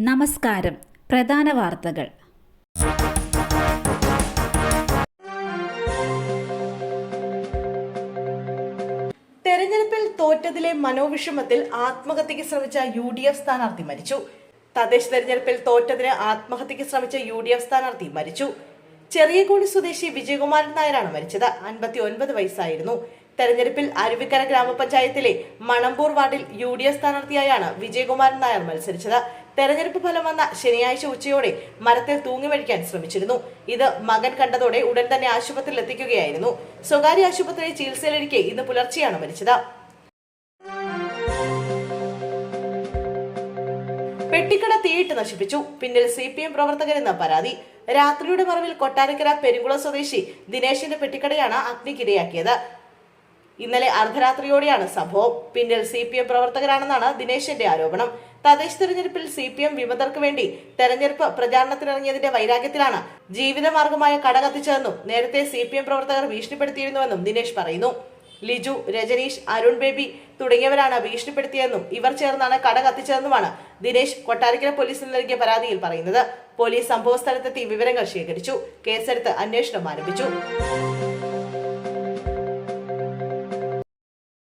നമസ്കാരം. പ്രധാന വാർത്തകൾ. തെരഞ്ഞെടുപ്പിൽ തോറ്റതിലെ മനോവിഷമത്തിൽ ആത്മഹത്യക്ക് ശ്രമിച്ച UDF സ്ഥാനാർത്ഥി മരിച്ചു. തദ്ദേശ തെരഞ്ഞെടുപ്പിൽ തോറ്റതിന് ആത്മഹത്യക്ക് ശ്രമിച്ച UDF സ്ഥാനാർത്ഥി മരിച്ചു. ചെറിയകോണി സ്വദേശി വിജയകുമാരൻ നായരാണ് മരിച്ചത്. 59 വയസ്സായിരുന്നു. തെരഞ്ഞെടുപ്പിൽ അരുവിക്കര ഗ്രാമപഞ്ചായത്തിലെ മണമ്പൂർ വാർഡിൽ UDF സ്ഥാനാർത്ഥിയായാണ് വിജയകുമാരൻ നായർ മത്സരിച്ചത്. തെരഞ്ഞെടുപ്പ് ഫലം വന്ന ശനിയാഴ്ച ഉച്ചയോടെ മരത്തിൽ തൂങ്ങി മരിക്കാൻ ശ്രമിച്ചിരുന്നു. ഇത് മകൻ കണ്ടതോടെ ഉടൻ തന്നെ ആശുപത്രിയിൽ എത്തിക്കുകയായിരുന്നു. സ്വകാര്യ ആശുപത്രിയിൽ ചികിത്സയിലിരിക്കെ ഇന്ന് പുലർച്ചെയാണ് മരിച്ചത്. പെട്ടിക്കട തീയിട്ട് നശിപ്പിച്ചു. പിന്നിൽ CPM പ്രവർത്തകരെന്ന പരാതി. രാത്രിയുടെ മറവിൽ കൊട്ടാരക്കര പെരുങ്കുളം സ്വദേശി ദിനേശിന്റെ പെട്ടിക്കടയാണ് അഗ്നിക്കിരയാക്കിയത്. ഇന്നലെ അർദ്ധരാത്രിയോടെയാണ് സംഭവം. പിന്നിൽ CPM പ്രവർത്തകരാണെന്നാണ് ദിനേശിന്റെ ആരോപണം. തദ്ദേശ തെരഞ്ഞെടുപ്പിൽ CPM വിമതർക്ക് വേണ്ടി തെരഞ്ഞെടുപ്പ് പ്രചാരണത്തിനിറങ്ങിയതിന്റെ വൈരാഗ്യത്തിലാണ് ജീവിതമാർഗമായ കട കത്തിച്ചതെന്നും നേരത്തെ CPM പ്രവർത്തകർ ഭീഷണിപ്പെടുത്തിയിരുന്നുവെന്നും ദിനേശ് പറയുന്നു. ലിജു, രജനീഷ്, അരുൺ ബേബി തുടങ്ങിയവരാണ് ഭീഷണിപ്പെടുത്തിയതെന്നും ഇവർ ചേർന്നാണ് കട കത്തിച്ചതെന്നുമാണ് ദിനേശ് കൊട്ടാരക്കര പോലീസിന് നൽകിയ പരാതിയിൽ പറയുന്നത്. പോലീസ് സംഭവ സ്ഥലത്തെത്തി വിവരങ്ങൾ ശേഖരിച്ചു. കേസെടുത്ത് അന്വേഷണം ആരംഭിച്ചു.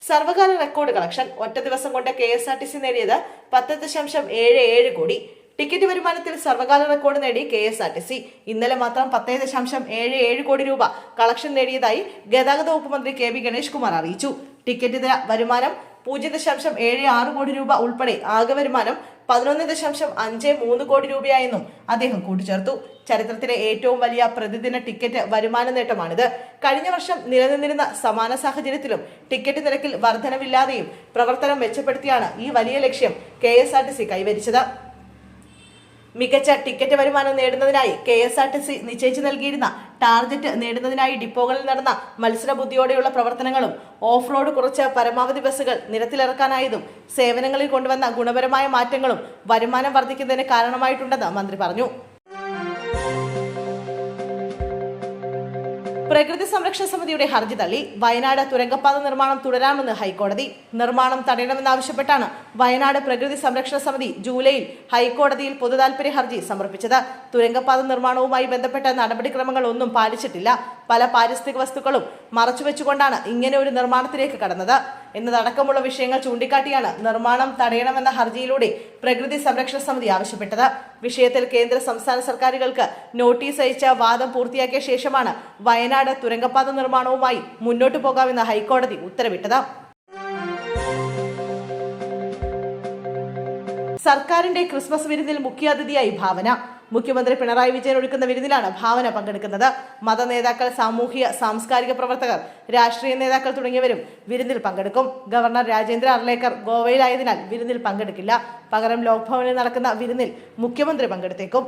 സർവകാല റെക്കോർഡ് കളക്ഷൻ. ഒറ്റ ദിവസം കൊണ്ട് KSRTC നേടിയത് 10.77 കോടി. ടിക്കറ്റ് വരുമാനത്തിൽ സർവകാല റെക്കോർഡ് നേടി KSRTC. ഇന്നലെ മാത്രം 10.77 കോടി രൂപ കളക്ഷൻ നേടിയതായി ഗതാഗത വകുപ്പ് മന്ത്രി KB ഗണേഷ് കുമാർ അറിയിച്ചു. ടിക്കറ്റ് വരുമാനം 0.76 കോടി രൂപ ഉൾപ്പെടെ ആകെ വരുമാനം 11.53 കോടി രൂപയായെന്നും അദ്ദേഹം കൂട്ടിച്ചേർത്തു. ചരിത്രത്തിലെ ഏറ്റവും വലിയ പ്രതിദിന ടിക്കറ്റ് വരുമാന നേട്ടമാണിത്. കഴിഞ്ഞ വർഷം നിലനിന്നിരുന്ന സമാന സാഹചര്യത്തിലും ടിക്കറ്റ് നിരക്കിൽ വർധനവില്ലാതെയും പ്രവർത്തനം മെച്ചപ്പെടുത്തിയാണ് ഈ വലിയ ലക്ഷ്യം KSRTC കൈവരിച്ചത്. മികച്ച ടിക്കറ്റ് വരുമാനം നേടുന്നതിനായി KSRTC നിശ്ചയിച്ചു നൽകിയിരുന്ന ടാർഗറ്റ് നേടുന്നതിനായി ഡിപ്പോകളിൽ നടന്ന മത്സരബുദ്ധിയോടെയുള്ള പ്രവർത്തനങ്ങളും ഓഫ് റോഡ് കുറച്ച് പരമാവധി ബസ്സുകൾ നിരത്തിലിറക്കാനായതും സേവനങ്ങളിൽ കൊണ്ടുവന്ന ഗുണപരമായ മാറ്റങ്ങളും വരുമാനം വർദ്ധിക്കുന്നതിന് കാരണമായിട്ടുണ്ടെന്ന് മന്ത്രി പറഞ്ഞു. പ്രകൃതി സംരക്ഷണ സമിതിയുടെ ഹർജി തള്ളി. വയനാട് തുരങ്കപ്പാത നിർമ്മാണം തുടരാമെന്ന് ഹൈക്കോടതി. നിർമ്മാണം തടയണമെന്നാവശ്യപ്പെട്ടാണ് വയനാട് പ്രകൃതി സംരക്ഷണ സമിതി ജൂലൈയിൽ ഹൈക്കോടതിയിൽ പൊതുതാൽപര്യ ഹർജി സമർപ്പിച്ചത്. തുരങ്കപ്പാത നിർമ്മാണവുമായി ബന്ധപ്പെട്ട നടപടിക്രമങ്ങൾ ഒന്നും പാലിച്ചിട്ടില്ല. പല പാരിസ്ഥിതിക വസ്തുക്കളും മറച്ചുവെച്ചുകൊണ്ടാണ് ഇങ്ങനെ ഒരു നിർമ്മാണത്തിലേക്ക് കടന്നത് എന്നതടക്കമുള്ള വിഷയങ്ങൾ ചൂണ്ടിക്കാട്ടിയാണ് നിർമ്മാണം തടയണമെന്ന ഹർജിയിലൂടെ പ്രകൃതി സംരക്ഷണ സമിതി ആവശ്യപ്പെട്ടത്. വിഷയത്തിൽ കേന്ദ്ര സംസ്ഥാന സർക്കാരുകൾക്ക് നോട്ടീസ് അയച്ച വാദം പൂർത്തിയാക്കിയ ശേഷമാണ് വയനാട് തുരങ്കപ്പാത നിർമ്മാണവുമായി മുന്നോട്ടു പോകാമെന്ന് ഹൈക്കോടതി ഉത്തരവിട്ടത്. സർക്കാരിന്റെ ക്രിസ്മസ് വിരുന്നിൽ മുഖ്യാതിഥിയായി ഭാവന. മുഖ്യമന്ത്രി പിണറായി വിജയൻ ഒരുക്കുന്ന വിരുന്നിലാണ് ഭാവന പങ്കെടുക്കുന്നത്. മത നേതാക്കൾ, സാമൂഹിക സാംസ്കാരിക പ്രവർത്തകർ, രാഷ്ട്രീയ നേതാക്കൾ തുടങ്ങിയവരും വിരുന്നിൽ പങ്കെടുക്കും. ഗവർണർ രാജേന്ദ്ര അർലേക്കർ ഗോവയിലായതിനാൽ വിരുന്നിൽ പങ്കെടുക്കില്ല. പകരം ലോക്ഭവനിൽ നടക്കുന്ന വിരുന്നിൽ മുഖ്യമന്ത്രി പങ്കെടുത്തേക്കും.